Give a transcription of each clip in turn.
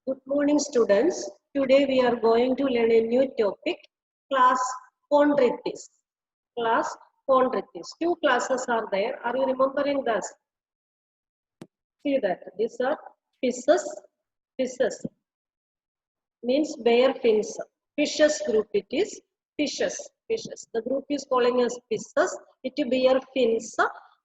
Good morning, students. Today we are going to learn a new topic, class chondritis. Class chondritis. Two classes are there. Are you remembering this? See that. These are fishes. Fishes means bare fins. Fishes group it is. Fishes. Fishes. The group is calling as fishes. It bear fins.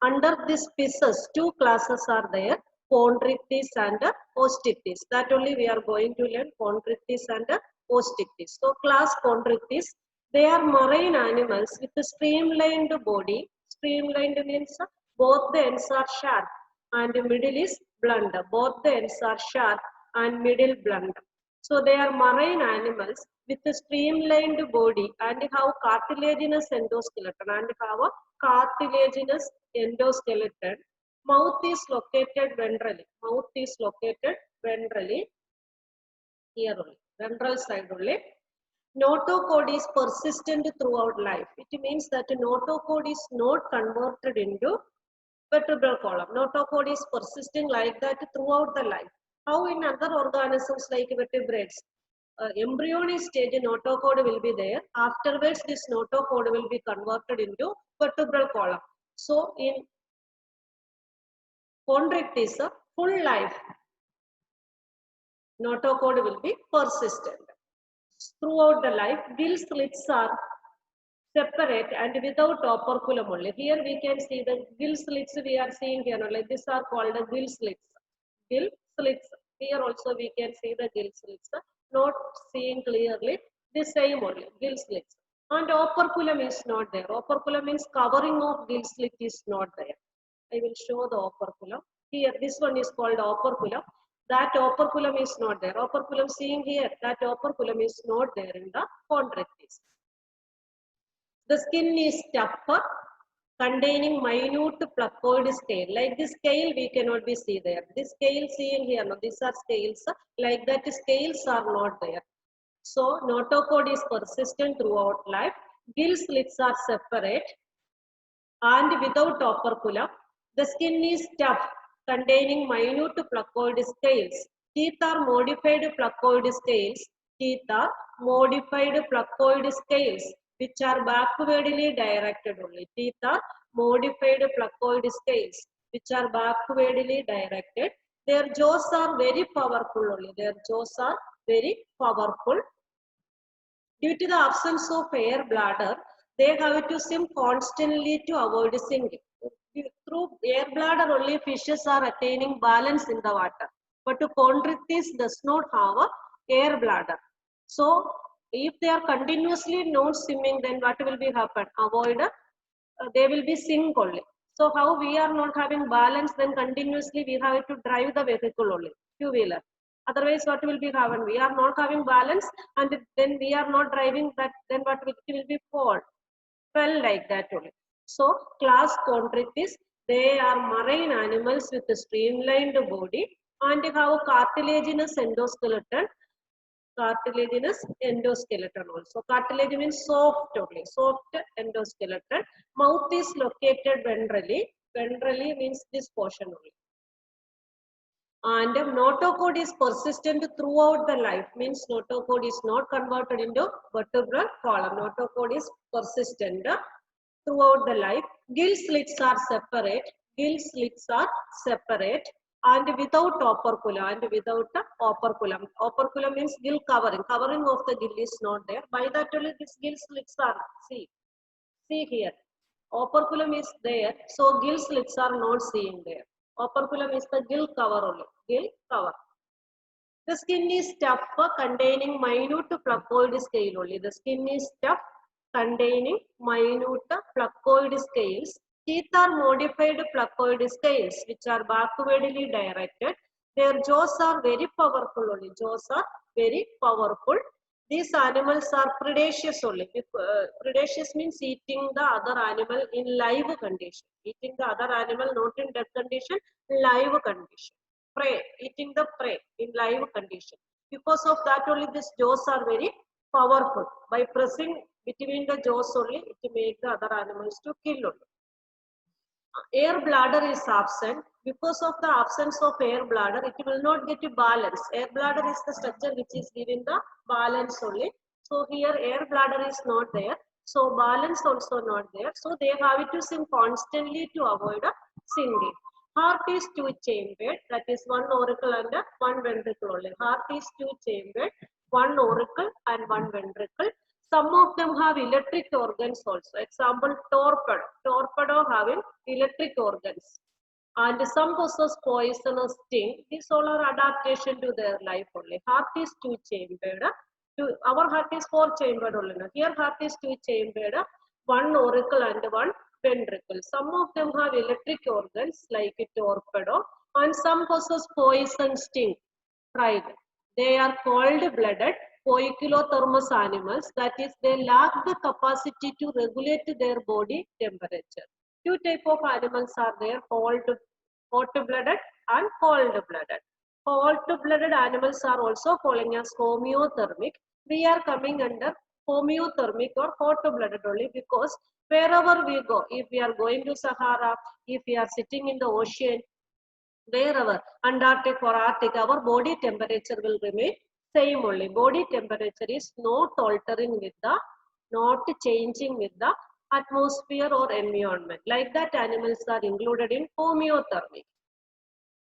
Under this fishes, two classes are there. Chondritis and osteitis. That only we are going to learn, chondritis and osteitis. So class chondritis, they are marine animals with a streamlined body. Streamlined means both the ends are sharp and the middle is blunt. Both the ends are sharp and middle blunt. So they are marine animals with a streamlined body and have cartilaginous endoskeleton Mouth is located ventrally. Mouth is located ventrally. Here only. Ventral side only. Notochord is persistent throughout life. It means that notochord is not converted into vertebral column. Notochord is persisting like that throughout the life. How in other organisms like vertebrates? Embryonic stage notochord will be there. Afterwards, this notochord will be converted into vertebral column. So in chondritis, full life notochord will be persistent. Throughout the life, gill slits are separate and without operculum only. Here we can see the gill slits we are seeing here. Like these are called the gill slits. Gill slits. Here also we can see the gill slits. Not seeing clearly. The same only. Gill slits. And operculum is not there. Operculum means covering of gill slit is not there. I will show the operculum. Here this one is called operculum. That operculum is not there. Operculum seeing here. That operculum is not there in the chondritis. The skin is tougher, containing minute placoid scale. Like this scale, we cannot be see there. This scale seen here, no, these are scales. Like that, scales are not there. So, notochord is persistent throughout life. Gill slits are separate and without operculum. The skin is tough, containing minute placoid scales. Teeth are modified placoid scales. Teeth are modified placoid scales, which are backwardly directed only. Teeth are modified placoid scales, which are backwardly directed. Their jaws are very powerful only. Their jaws are very powerful. Due to the absence of air bladder, they have to swim constantly to avoid sinking. Through air bladder only fishes are attaining balance in the water. But chondritis does not have a air bladder. So if they are continuously not swimming, then what will be happen? They will be sink only. So how we are not having balance, then continuously we have to drive the vehicle only, two-wheeler. Otherwise, what will be happen? We are not having balance, and then we are not driving that. Then what will be fell like that only. So class chondritis, they are marine animals with a streamlined body and have cartilaginous endoskeleton. Cartilaginous endoskeleton also. Cartilage means soft only. Soft endoskeleton. Mouth is located ventrally. Ventrally means this portion only. And notochord is persistent throughout the life, means notochord is not converted into vertebral column. Notochord is persistent throughout the life. Gill slits are separate. Gill slits are separate and without operculum. And without operculum. Operculum means gill covering. Covering of the gill is not there. By that only these gill slits are see here. Operculum is there, so gill slits are not seen there. Operculum is the gill cover only. Gill cover. The skin is tough, containing minute placoid scale only. The skin is tough, containing minute placoid scales. Teeth are modified placoid scales, which are backwardly directed. Their jaws are very powerful only. Jaws are very powerful. These animals are predaceous only. Predaceous means eating the other animal in live condition. Eating the other animal not in dead condition, live condition. Prey, eating the prey in live condition. Because of that only these jaws are very powerful. By pressing between the jaws only, it makes the other animals to kill only. Air bladder is absent. Because of the absence of air bladder, it will not get to balance. Air bladder is the structure which is giving the balance only. So here air bladder is not there. So balance also not there. So they have to sing constantly to avoid a sinking. Heart is two-chambered. That is one auricle and one ventricle only. Heart is two-chambered, one auricle and one ventricle. Some of them have electric organs also. Example, torpedo. Torpedo having electric organs. And some possess poisonous sting. These all are adaptation to their life only. Heart is two-chambered. Our heart is four-chambered only. Here heart is two-chambered. One auricle and one ventricle. Some of them have electric organs like a torpedo, and some possess poison sting. Tried. They are cold-blooded poikilothermous animals. That is, they lack the capacity to regulate their body temperature. Two types of animals are there: hot-blooded and cold-blooded. Hot-blooded animals are also calling as homeothermic. We are coming under homeothermic or hot-blooded only because wherever we go, if we are going to Sahara, if we are sitting in the ocean, wherever, Antarctic or Arctic, our body temperature will remain same only. Body temperature is not altering with the, not changing with the atmosphere or environment. Like that, animals are included in homeothermic.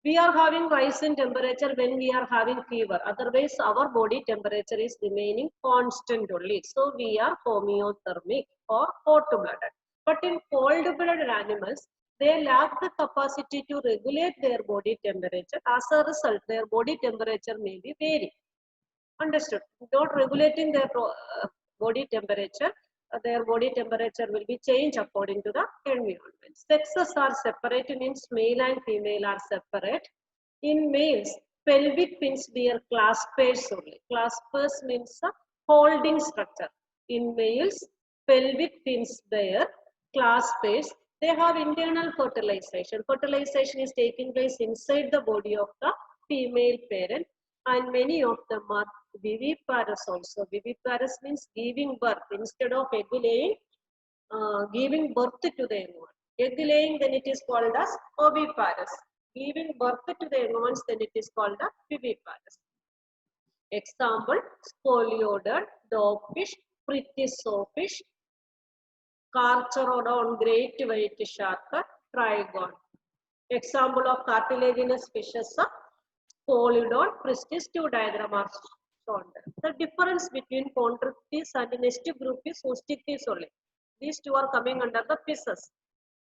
We are having rise in temperature when we are having fever. Otherwise, our body temperature is remaining constant only. So, we are homeothermic or hot-blooded. But in cold-blooded animals, they lack the capacity to regulate their body temperature. As a result, their body temperature may be varied. Understood? Not regulating their body temperature, their body temperature will be changed according to the environment. Sexes are separate, means male and female are separate. In males, pelvic fins bear claspers only. Claspers means a holding structure. In males, pelvic fins bear claspers. They have internal fertilization. Fertilization is taking place inside the body of the female parent, and many of them are viviparous also. Viviparous means giving birth. Instead of egg laying, giving birth to the young one. Egg laying, then it is called as oviparous. Giving birth to the young ones, then it is called as viviparous. Example, scoliodon, dogfish, pretty sawfish, Carcharodon, great white shark, trigon. Example of cartilaginous fishes are Polydon, Pristis. Two diagram are shown. The difference between Chondrichthyes and the next group is Ostichthyes only. These two are coming under the Pisces.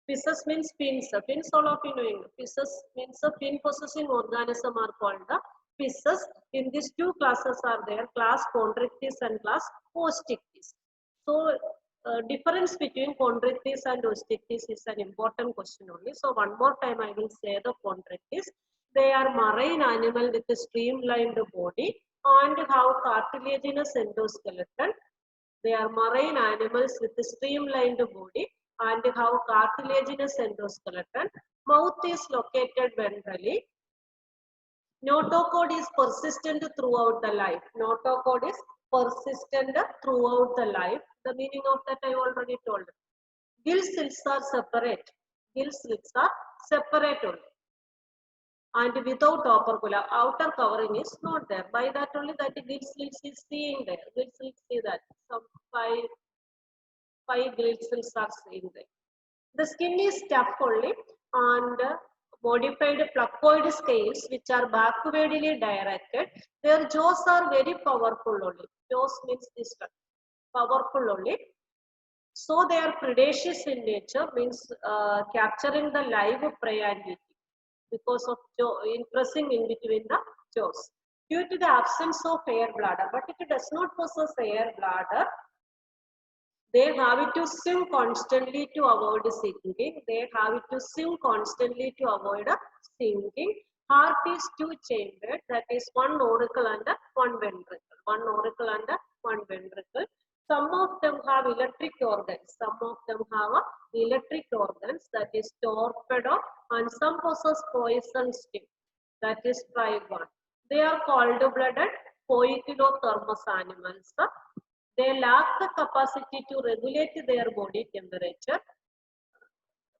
Pisces means fins. Fins, all of you knowing. Pisces means a fin possessing organism are called the Pisces. In these two classes are there, class Chondrichthyes and class Ostichthyes. So, difference between Chondrichthyes and Ostichthyes is an important question only. So, one more time I will say the Chondrichthyes. They are marine animal with a streamlined body and have cartilaginous endoskeleton. They are marine animals with a streamlined body and have cartilaginous endoskeleton. Mouth is located ventrally. Notochord is persistent throughout the life. Notochord is persistent throughout the life. The meaning of that I already told. Gill slits are separate. Gill slits are separate only. And without opercula, outer covering is not there. By that only that gill slits is seeing there. Gill slits see that. Some five gill slits are seeing there. The skin is tough only and modified placoid scales which are backwardly directed. Their jaws are very powerful only. Jaws means this one. Powerful only. So they are predaceous in nature, means capturing the live prey and eating because of impressing in between the jaws. Due to the absence of air bladder, but it does not possess air bladder, they have to swim constantly to avoid sinking. They have to swim constantly to avoid sinking. Heart is two-chambered, that is one auricle and one ventricle. One auricle and one ventricle. Some of them have electric organs. Some of them have electric organs, that is torpedo, and some possess poison sting, that is trigon. They are cold-blooded poikilothermous animals. They lack the capacity to regulate their body temperature.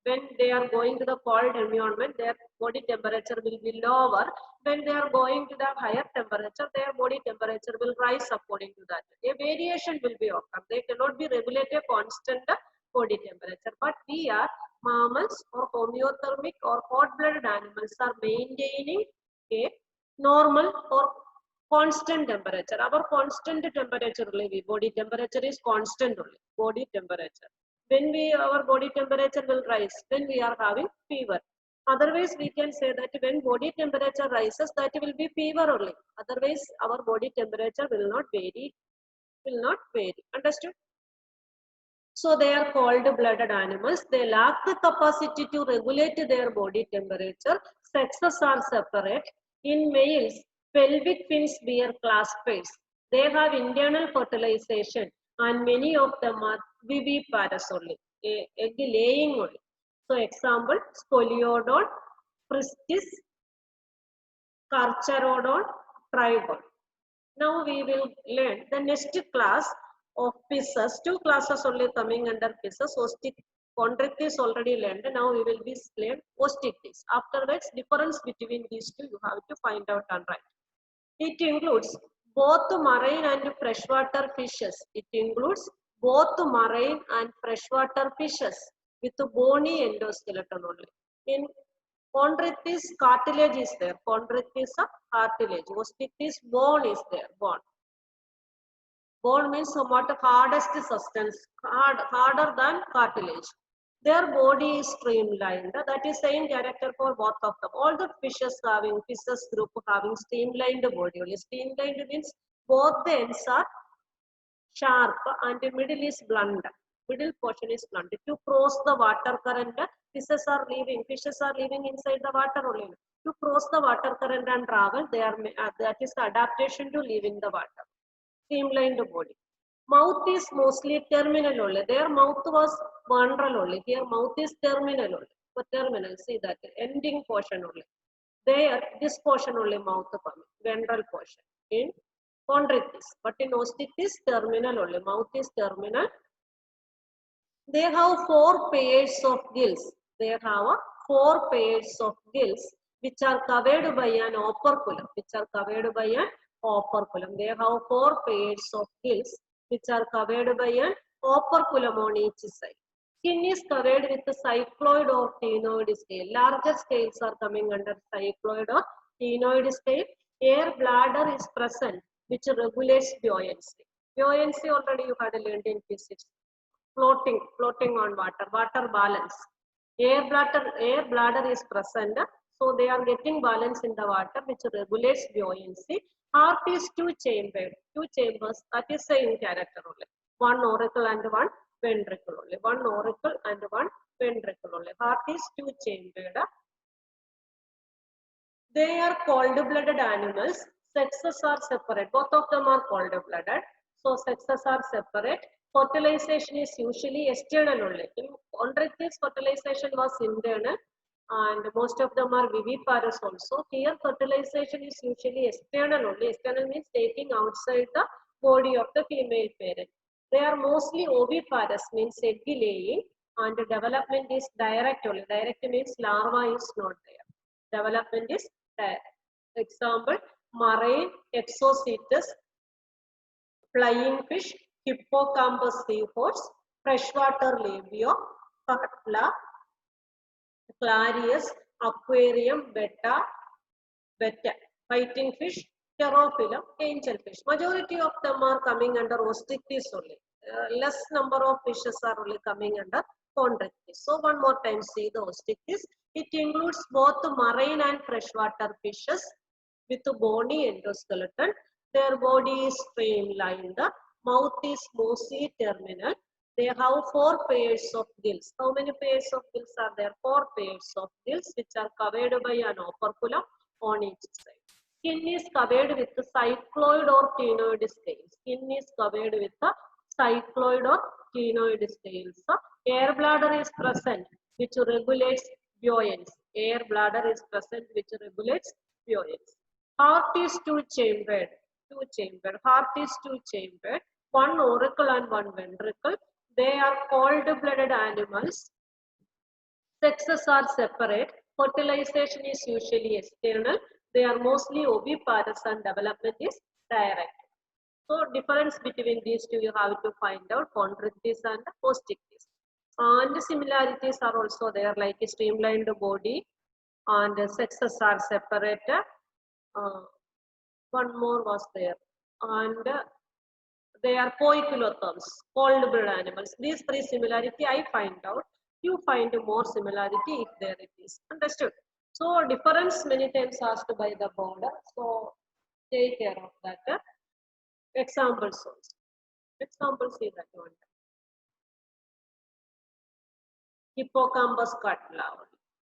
When they are going to the cold environment, their body temperature will be lower. When they are going to the higher temperature, their body temperature will rise according to that. A variation will be occur. They cannot be regulated constant body temperature. But we are mammals or homeothermic or hot-blooded animals are maintaining a normal or constant temperature. Our constant temperature only, body temperature is constant only, body temperature. When our body temperature will rise, when we are having fever. Otherwise, we can say that when body temperature rises, that will be fever only. Otherwise, our body temperature will not vary, Understood? So they are cold-blooded animals. They lack the capacity to regulate their body temperature. Sexes are separate. In males, pelvic fins bear claspers. They have internal fertilization, and many of them are viviparous only, egg laying only. So example, Scoliodon, Pristis, Carcharodon, Trigon. Now we will learn the next class of pisces. Two classes only coming under pisces. Chondrichthyes already learned. Now we will be learn Ostichthyes. Afterwards, difference between these two you have to find out and write. It includes both marine and freshwater fishes. It includes both marine and freshwater fishes with bony endoskeleton only. In Chondrichthyes, cartilage is there. Chondrichthyes are cartilage. Ostichthyes, bone is there. Bone means somewhat hardest substance, harder than cartilage. Their body is streamlined. That is same character for both of them. All the fishes group having streamlined body. Only streamlined means both the ends are sharp and the middle is blunt. Middle portion is blunt. To cross the water current, fishes are living inside the water only. To cross the water current and travel, that is the adaptation to live in the water. Streamlined body. Mouth is mostly terminal only. Their mouth was ventral only. Here mouth is terminal only. For terminal, see that ending portion only. There, this portion only mouth coming, ventral portion in Chondrichthyes. But in Ostichthyes, terminal only. Mouth is terminal. They have 4 pairs of gills. They have 4 pairs of gills which are covered by an operculum. They have 4 pairs of gills which are covered by an operculum on each side. Skin is covered with a cycloid or ctenoid scale. Larger scales are coming under cycloid or ctenoid scale. Air bladder is present which regulates buoyancy. Buoyancy already you had learned in physics. Floating on water balance. Air bladder is present, so they are getting balance in the water which regulates buoyancy. Heart is two chambers, that is same character only. One auricle and one ventricle only. Heart is two chambered. They are cold-blooded animals. Sexes are separate. Both of them are cold-blooded. So sexes are separate. Fertilization is usually external only. In Chondrichthyes, fertilization was internal, and most of them are viviparous also. Here, fertilization is usually external only. External means taking outside the body of the female parent. They are mostly oviparous, means egg laying, and development is direct only. Direct means larva is not there. Development is direct. Example, marine Exocetus, flying fish, hippocampus seahorse, freshwater labio, cutla, clarius, aquarium, betta, fighting fish, pterophyllum, angelfish. Majority of them are coming under Ostichthyes only. Less number of fishes are only coming under Chondrichthyes. So one more time see the Ostichthyes. It includes both marine and freshwater fishes with bony endoskeleton. Their body is streamlined. Mouth is mostly terminal. They have 4 pairs of gills. How many pairs of gills are there? 4 pairs of gills which are covered by an operculum on each side. Skin is covered with cycloid or ctenoid scales. Air bladder is present which regulates buoyancy. Heart is two-chambered. One auricle and one ventricle. They are cold-blooded animals. Sexes are separate. Fertilization is usually external. They are mostly oviparous and development is direct. So difference between these two you have to find out, chondrichthyes and postichthyes. And similarities are also there, like a streamlined body and sexes are separate. One more was there. And they are poikilotherms, cold-blooded animals. These three similarity I find out. You find more similarity if there it is. Understood? So difference many times asked by the board. So take care of that. Examples also. Examples is that one. Hippocampus cutla.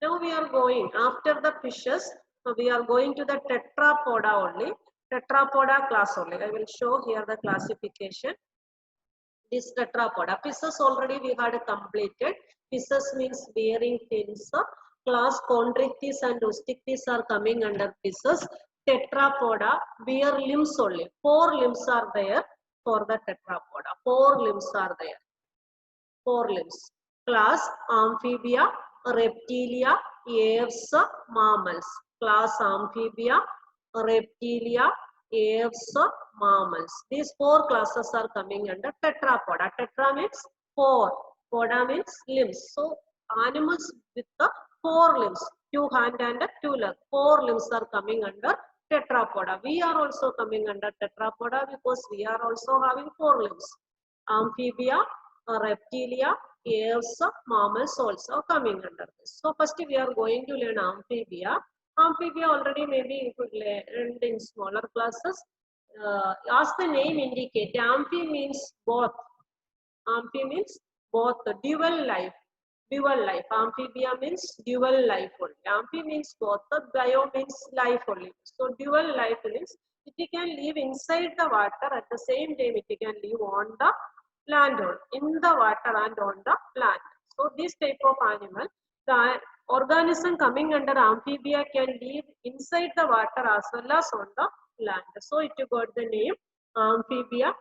Now we are going after the fishes. So we are going to the tetrapoda only. Tetrapoda class only. I will show here the classification. This tetrapoda. Fishes already we had completed. Fishes means bearing fins. Class chondrichthyes and ostichthyes are coming under fishes. Tetrapoda bear limbs only. 4 limbs are there for the tetrapoda. 4 limbs are there. 4 limbs. Class amphibia, reptilia, aves, mammals. Class amphibia, reptilia, aves, mammals. These 4 classes are coming under tetrapoda. Tetra means 4. Poda means limbs. So animals with the 4 limbs, 2 hand and 2 leg. 4 limbs are coming under tetrapoda. We are also coming under tetrapoda because we are also having 4 limbs. Amphibia, reptilia, aves, mammals also coming under this. So first we are going to learn amphibia. Amphibia already maybe you could learn in smaller classes. As the name indicate, amphi means both. Amphi means both, dual life. Dual life. Amphibia means dual life only. Amphi means both. The bio means life only. So dual life means it can live inside the water, at the same time it can live on the land, in the water and on the land. So this type of animal, the organism coming under amphibia can live inside the water as well as on the land. So it got the name amphibia.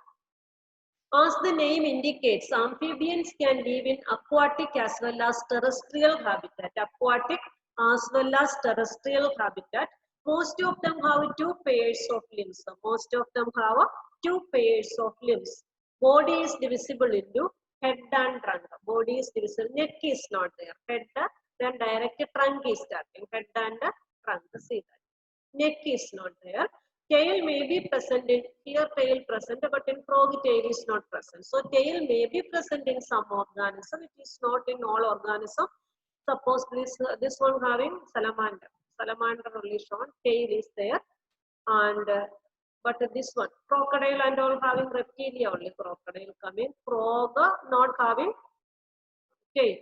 As the name indicates, amphibians can live in aquatic as well as terrestrial habitat. Aquatic as well as terrestrial habitat. Most of them have 2 pairs of limbs. Most of them have 2 pairs of limbs. Body is divisible into head and trunk. Body is divisible. Neck is not there. Head, then direct trunk is starting. Head and trunk. See that. Neck is not there. Tail may be present in here, tail present, but in frog tail is not present. So tail may be present in some organism. It is not in all organism. Suppose this one having salamander. Salamander only shown. Tail is there, and but this one crocodile and all having reptilia only. Crocodile coming. Frog not having tail.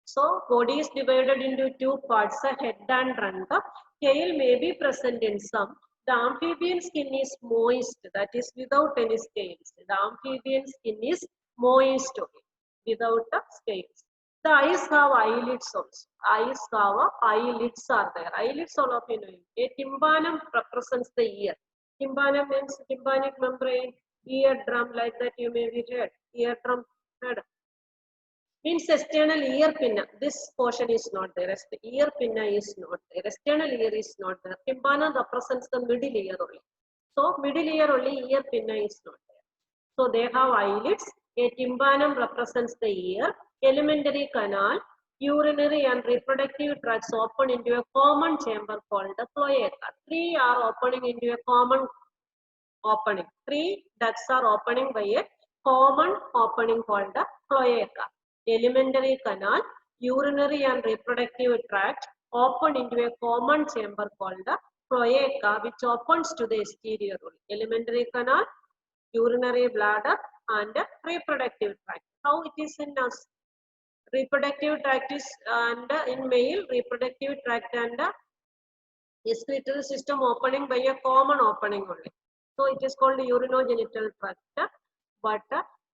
So body is divided into 2 parts, head and trunk. Tail may be present in some. The amphibian skin is moist, that is without any scales. The amphibian skin is moist without the scales. The eyes have eyelids also. Eyes have eyelids are there. Eyelids all of you know. A tympanum represents the ear. Tympanum means tympanic membrane, eardrum, like that you may be heard. Eardrum head. Means external ear pinna. This portion is not there. The ear pinna is not there. External ear is not there. Tympana represents the middle ear only. So middle ear only, ear pinna is not there. So they have eyelids. A tympanum represents the ear. Alimentary canal, urinary and reproductive tracts open into a common chamber called the cloaca. 3 are opening into a common opening. 3 ducts are opening by a common opening called the cloaca. Alimentary canal, urinary and reproductive tract open into a common chamber called the cloaca, which opens to the exterior. Alimentary canal, urinary bladder, and reproductive tract. How it is in us? Reproductive tract is and in male, reproductive tract and excretory system opening by a common opening only. So it is called urinogenital tract. But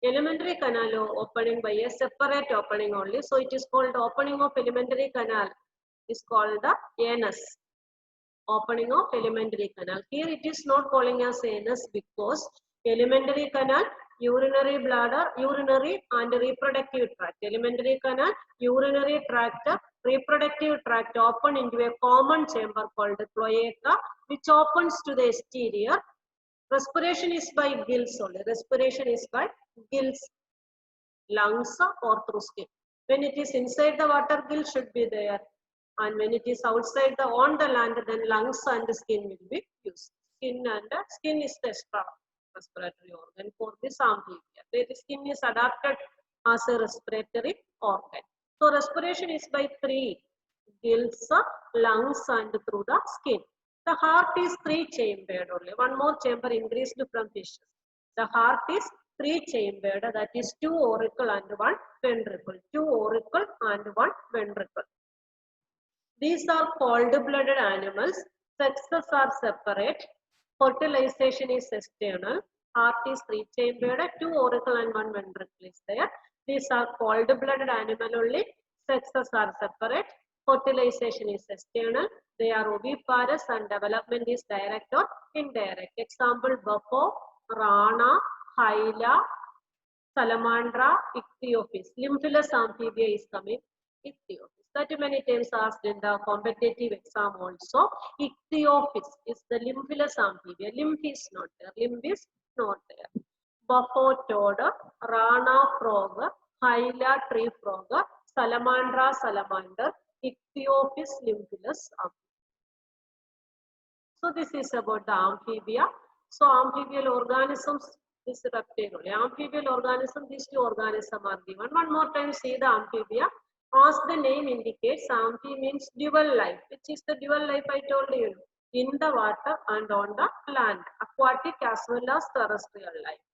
alimentary canal opening by a separate opening only. So it is called opening of alimentary canal is called the anus. Opening of alimentary canal. Here it is not calling as anus because alimentary canal, urinary bladder, urinary and reproductive tract. Alimentary canal, urinary tract, reproductive tract open into a common chamber called cloaca, which opens to the exterior. Respiration is by gills only. Respiration is by gills, lungs or through skin. When it is inside the water, gill should be there. And when it is outside on the land, then lungs and skin will be used. Skin is the extra respiratory organ for this amphibia. The skin is adapted as a respiratory organ. So respiration is by three: gills, lungs, and through the skin. The heart is three-chambered only. One more chamber increased from fishes. The heart is three-chambered, that is two auricle and one ventricle. Two auricle and one ventricle. These are cold-blooded animals. Sexes are separate. Fertilization is external. Heart is three-chambered. Two auricle and one ventricle is there. These are cold-blooded animal only. Sexes are separate. Fertilization is external. They are oviparous and development is direct or indirect. Example: buffo, rana, hyla, salamandra, ichthyophis. Lymphilous amphibia is coming. Ichthyophis. That many times asked in the competitive exam also. Ichthyophis is the lymphilous amphibia. Lymph is not there. Lymph is not there. Buffo toad, rana frog, hyla tree frog, salamandra salamander, ichthyophis lymphilous amphibia. So this is about the amphibia. So amphibial organisms, this is reptile only. Amphibial organism, these two organisms are given. One more time see the amphibia. As the name indicates, amphi means dual life. Which is the dual life I told you? In the water and on the land. Aquatic as well as terrestrial life.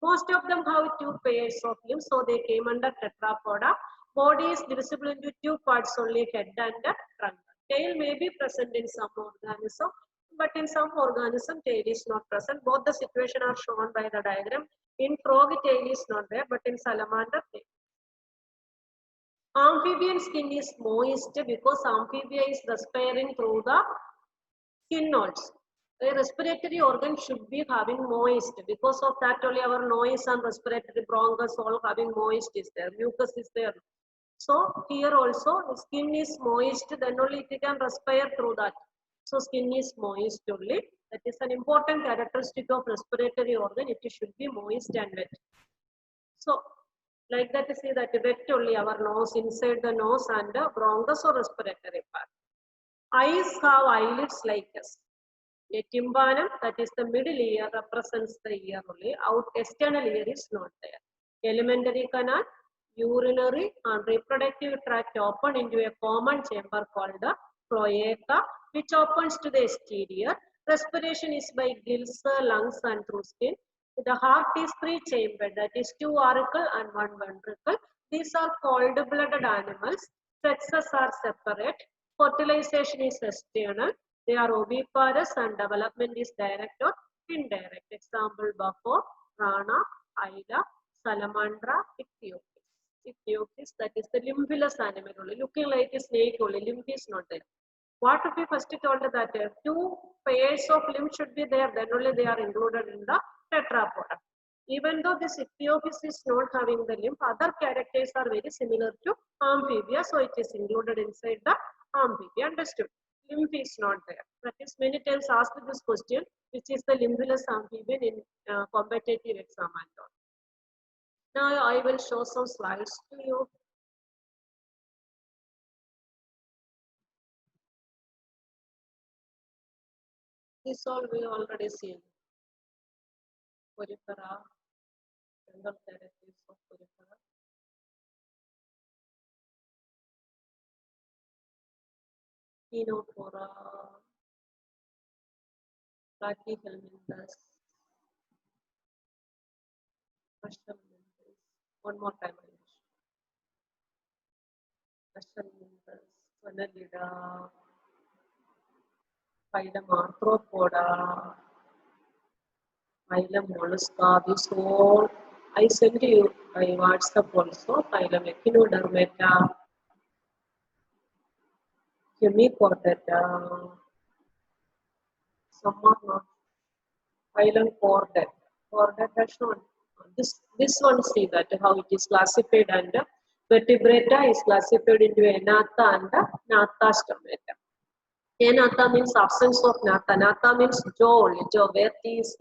Most of them have two pairs of limbs, so they came under tetrapoda. Body is divisible into two parts only, head and trunk. Tail may be present in some organism, but in some organism tail is not present. Both the situation are shown by the diagram. In frog tail is not there, but in salamander tail. Amphibian skin is moist because amphibia is respiring through the skin also. A respiratory organ should be having moist. Because of that only our nose and respiratory bronchus all having moist is there. Mucus is there. So here also the skin is moist, then only it can respire through that. So skin is moist only. That is an important characteristic of respiratory organ. It should be moist and wet. So like that, see that wet only our nose, inside the nose and the bronchus or respiratory part. Eyes have eyelids like us. A tympanum, that is the middle ear, represents the ear only. Out external ear is not there. Alimentary canal, urinary and reproductive tract open into a common chamber called the cloaca, which opens to the exterior. Respiration is by gills, lungs and through skin. The heart is three-chambered, that is two auricle and one ventricle. These are cold-blooded animals. Sexes are separate. Fertilization is external. They are oviparous and development is direct or indirect. Example: buffo, rana, hyla, salamandra, ichthyophis. Ichthyophis, that is the lymphilous animal only, looking like a snake only. Lymph is not there. What if we first told that two pairs of limbs should be there, then only they are included in the tetrapoda. Even though this ichthyophis is not having the lymph, other characters are very similar to amphibia, so it is included inside the amphibia. Understood? Lymph is not there. That is many times asked this question, which is the lymphilous amphibian in competitive exam and all. Now I will show some slides to you. This all we already seen. Porifera, general characteristics of porifera. Enophora, Platyhelminthes, Russianminthes. One more time. Russianminthes, Annelida, Phylum Arthropoda, Phylum Mollusca. These all I sent you by WhatsApp also. Phylum Echinodermata, Hemichordata, some are not. Phylum Chordate. Chordate has shown. This one, see that how it is classified, and vertebrata is classified into anatha and natha stomata. Anatha means absence of natha. Natha means jaw only. Jaw where teeth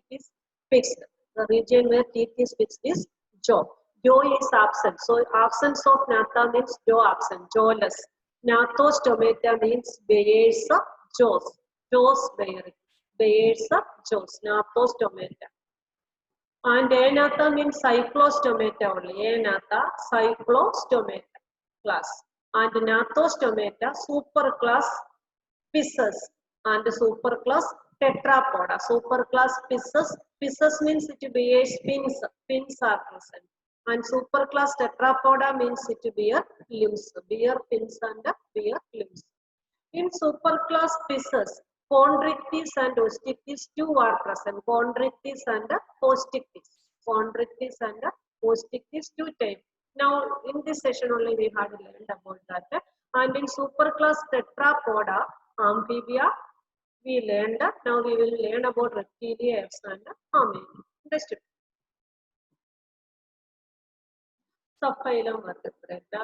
is fixed. The region where teeth is fixed is jaw. Jaw is absent. So absence of natha means jaw absent, jawless. Gnathostomata means bears of jaws. Jaws bearing. Bears of jaws. Gnathostomata. And anatha means cyclostomata only. Anatha, cyclostomata class. And gnathostomata, superclass Pisces, and superclass tetrapoda. Superclass Pisces. Pisces means it bears fins. Fins are present. And superclass tetrapoda means it bear limbs. Bear fins and bear limbs. In superclass Pisces, chondrichthyes and osteichthyes two are present. Chondrichthyes and osteichthyes. Chondrichthyes and osteichthyes two types. Now, in this session only we had learned about that. And in superclass tetrapoda, amphibia, we learned. Now we will learn about reptilia, apes and mammals. Next, subphylum vertebrata.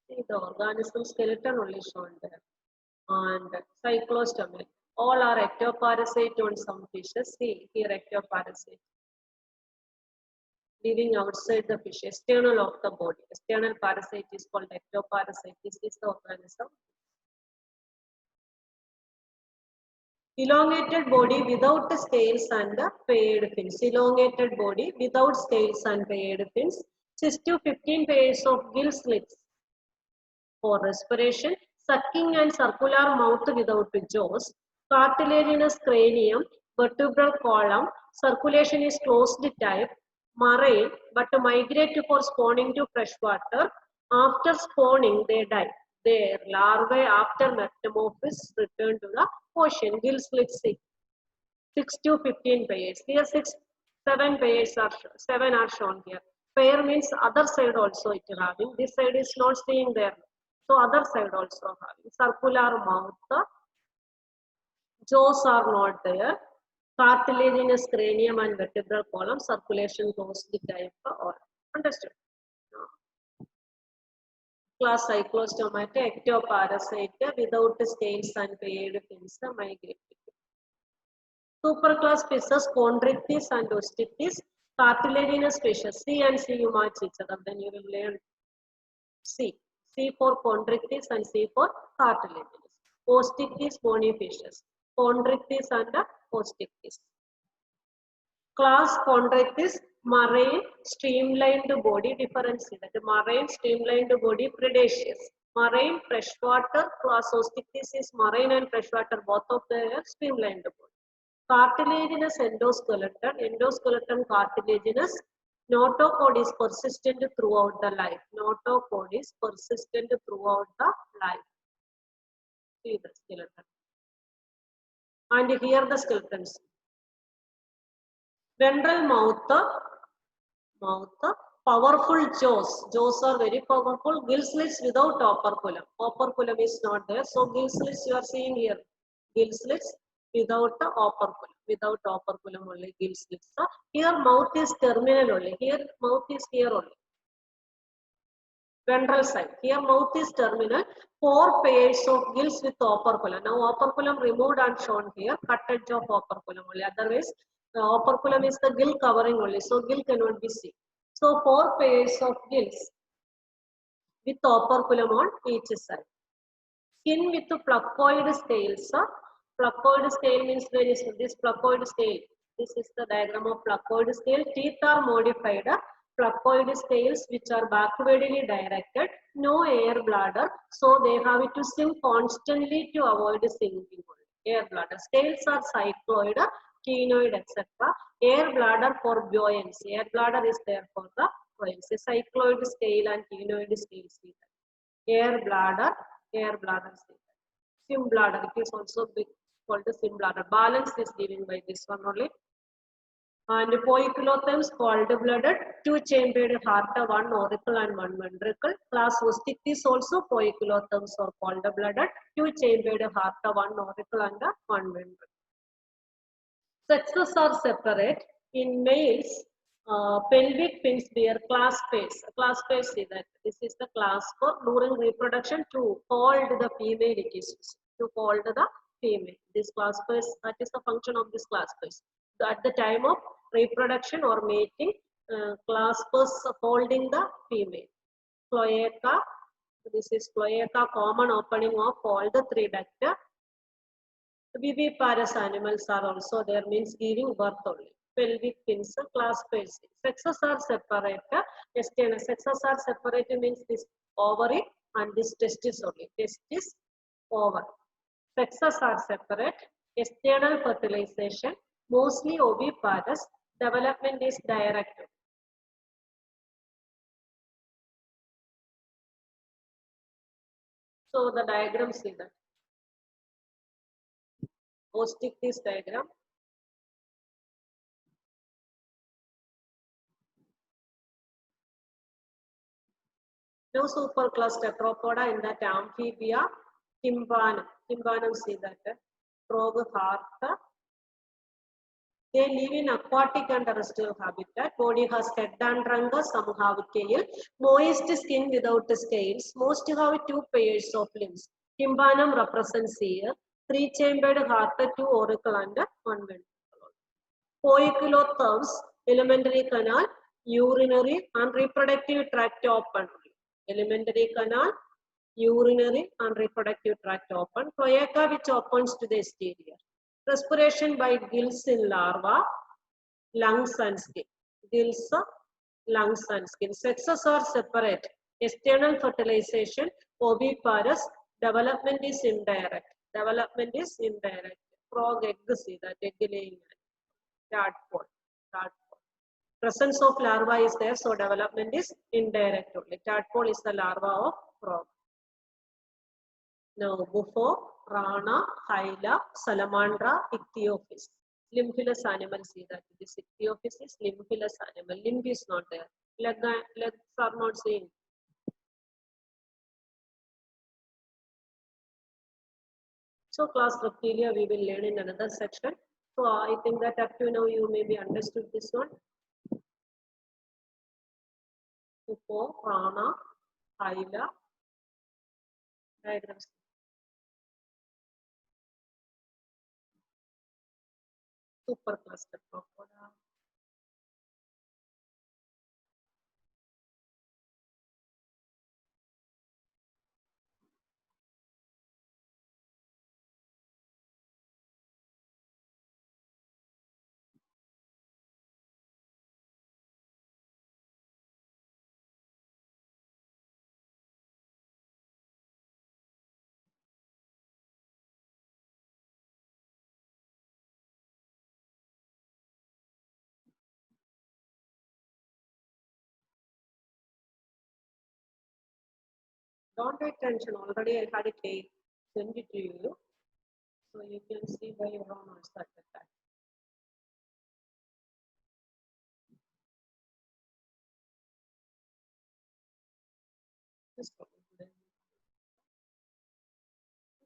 See the organism skeleton only shown there. And cyclostomata. All are ectoparasite on some fishes. See here ectoparasite. Living outside the fish, external of the body. External parasite is called ectoparasite. This is the organism. Elongated body without scales and paired fins. Elongated body without scales and paired fins. 6 to 15 pairs of gill slits for respiration. Sucking and circular mouth without jaws. Cartilaginous cranium, vertebral column. Circulation is closed type. Marine, but migrate for spawning to fresh water. After spawning, they die. Their larvae, after metamorphosis, return to the ocean. Gill slits 6 to 15 pairs. Here 7 pairs are 7 are shown here. Pair means other side also it is having. This side is not seeing there. So other side also having. Circular mouth. Jaws are not there. Cartilaginous cranium and vertebral column, circulation goes the type or understood. Class cyclostomata, ectoparasite without scales and paired fins, migrate. Superclass fishes, chondrichthyes and osteichthyes, cartilaginous fishes. C and C you match each other, then you will learn C. C for chondrichthyes and C for cartilaginous. Osteichthyes, bony fishes. Chondrichthyes and osteichthyes. Class chondrichthyes, marine streamlined body. Difference in that marine streamlined body, predaceous. Marine freshwater. Class osteichthyes is marine and freshwater, both of them are streamlined body. Cartilaginous endoskeleton. Endoskeleton cartilaginous. Notochord is persistent throughout the life. Notochord is persistent throughout the life. See the skeleton. And here the skeletons. Ventral mouth, powerful jaws. Jaws are very powerful. Gill slits without operculum. Operculum is not there. So gill slits you are seeing here. Gill slits without the operculum. Without operculum only gill slits. Here mouth is terminal only. Here mouth is here only. Ventral side. Here mouth is terminal. 4 pairs of gills with operculum. Now operculum removed and shown here. Cut edge of operculum only. Otherwise, the operculum is the gill covering only. So gill cannot be seen. So 4 pairs of gills with operculum on each side. Skin with placoid scales. Placoid scale means where is this placoid scale? This is the diagram of placoid scale. Teeth are modified. Placoid scales which are backwardly directed. No air bladder. So they have to swim constantly to avoid sinking. Air bladder. Scales are cycloid, ctenoid, etc. Air bladder for buoyancy. Air bladder is there for the buoyancy. Cycloid scale and ctenoid scale. Air bladder scale. Swim bladder. It is also called the swim bladder. Balance is given by this one only. And poikilothems cold-blooded, 2-chambered heart, 1 auricle and 1 ventricle. Class osteichthyes also poikilothems or cold-blooded, 2-chambered heart, 1 auricle and 1 ventricle. Sexes are separate. In males, pelvic fins bear clasp pairs. Clasp pairs, see that this is the clasp during reproduction to hold the female. It is to hold the female. This clasp pairs, that is the function of this clasp pairs. So at the time of reproduction or mating, claspers holding the female. Cloaca. This is cloaca, common opening of all the three ducts. Viviparous animals are also there, means giving birth only. Pelvic fins, clasp pairs. Sexes are separate. External sexes are separate means this ovary and this testis only. Testis, ovary. Sexes are separate. External fertilization, mostly oviparous. Development is direct. So the diagram, see that. Go stick this diagram. No superclass Tetrapoda in that amphibia. Tympanum. Tympanum, see that. Frog heart. They live in aquatic and terrestrial habitat. Body has head and trunk, some have tail. Moist skin without scales. Most have two pairs of limbs. Tympanum represents here. Three-chambered heart, two auricle and one ventricle. Poiculotherms, alimentary canal, urinary and reproductive tract open. Alimentary canal, urinary and reproductive tract open. Cloaca which opens to the exterior. Respiration by gills in larva, lungs and skin. Gills, lungs and skin. Sexes are separate. External fertilization, oviparous. Development is indirect. Development is indirect. Frog egg, see that egg laying. Tadpole. Tadpole. Presence of larva is there, so development is indirect only. Tadpole is the larva of frog. Now, Bufo, Rana, Hyla, Salamandra, Ichthyophis. Limphilous animals, see that this Ichthyophis is limphilous animal. Limb is not there. Legs are not seen. So class Reptilia we will learn in another section. So I think that up to now you maybe understood this one. Bufo, Rana, Hyla, diagrams. Supercluster Tetrapoda. Don't take tension. Already I had it send it to you. So you can see by your own eyes at the time.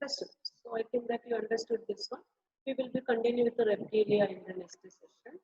Understood. So I think that you understood this one. We will be continuing with the reptilia in the next session.